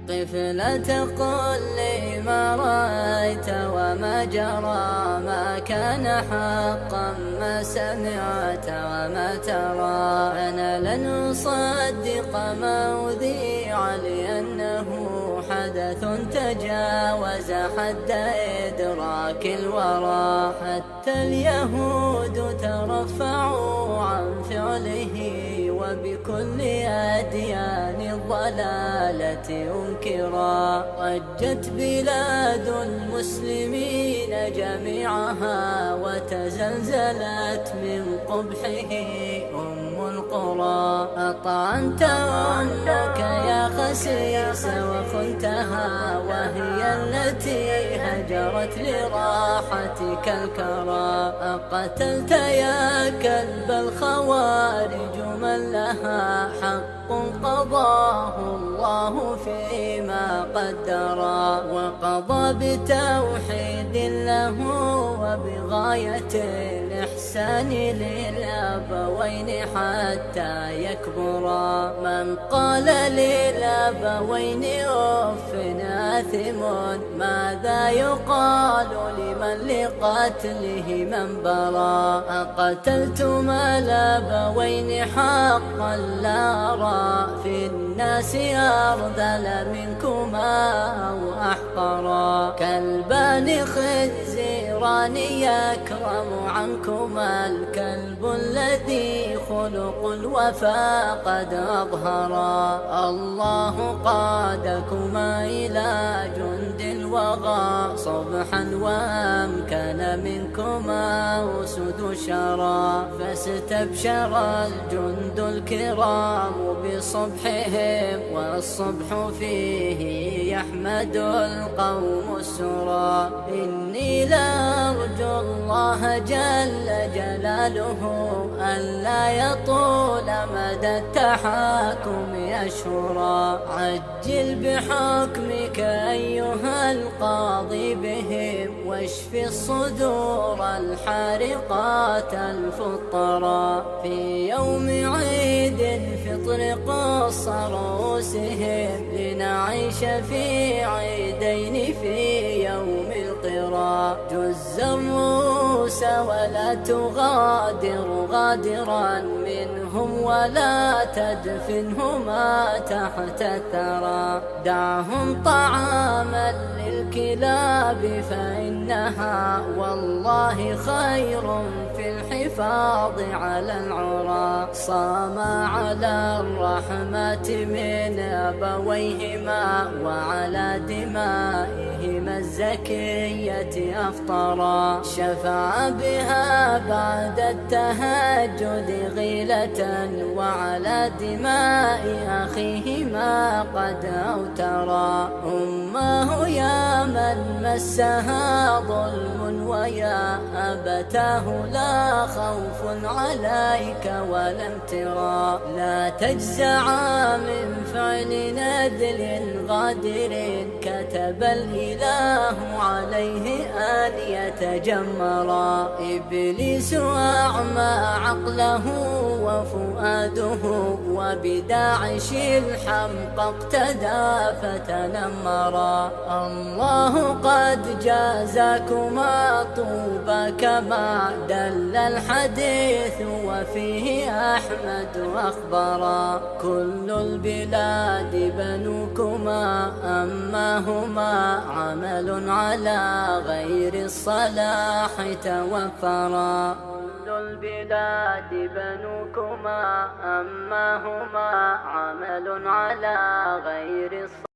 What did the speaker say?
قف لا تقل لي ما رأيت وما جرى، ما كان حقا ما سمعت وما ترى. أنا لن أصدق ما أذيع لأنه حدث تجاوز حد إدراك الورى. حتى اليهود ترفعوا عن فعله، وبكل أديان الضلالة أنكرا. ضجت بلاد المسلمين جميعها، وتزلزلت من قبحه القرى. أطعنت أمك يا خسيس وخنتها، وهي التي هجرت لراحتك الكرى. أقتلت يا كلب الخوارج من لها حق قضاه الله فيما قدرا. وقضى بتوحيد له وبغاية الإحسان للأبوين حتى يكبرا. من قال للأبوين أف آثم، ماذا يقال لمن لقتله من برا. أقتلتما الأبوين حقا لا أرى في الناس أرذل منكما أو أحقرا. كلبان خنزيران يكرم عنكما الكلب الذي خلق الوفا قد أظهرا. الله قادكما إلى جند الوغى صبحا، وأمكن منكما أسد شرا. فاستبشر الجند الكرام بصبحهم، والصبح فيه يحمد القوم السرى. إني لأرجو الله جل جلاله ألا يطول مدى التحاكم أشهرا. عجل بحكمك أيها القاضي بهم، واشف الصدور الحارقات الفطرا. في يوم عيد الفطر قص رؤوسهم، لنعيش في عيدين في يوم القرى. جز الرؤوس ولا تغادر غادرا منهم، ولا تدفنهما تحت الثرى. دعهم طعاما للكلاب فإنها والله خير في الحفاظ على العرى. صام على الرحمة من أبويهما، وعلى دمائهما الزكية أفطرا. شفع بها بعد التهجد غيلة، وعلى دماء أخيهما قد أوترا. أماه يا من مسها ظلم، ويا أبتاه لا خوف عليك ولا امترا. لا تجزعا من فعل نذل غادر، كتب الإله عليه أن يتجمرا. إبليس أعمى عقله وفؤاده، وبداعش الحمق اقتدى فتنمرا. الله قد جازاكما طوبى كما دل الحديث، وفيه أحمد أخبرا. كل البلاد بنوكما، أما هما عمل على غير الصلاح توفرا. كل البلاد بنوكما، أما هما عمل على غير الصلاح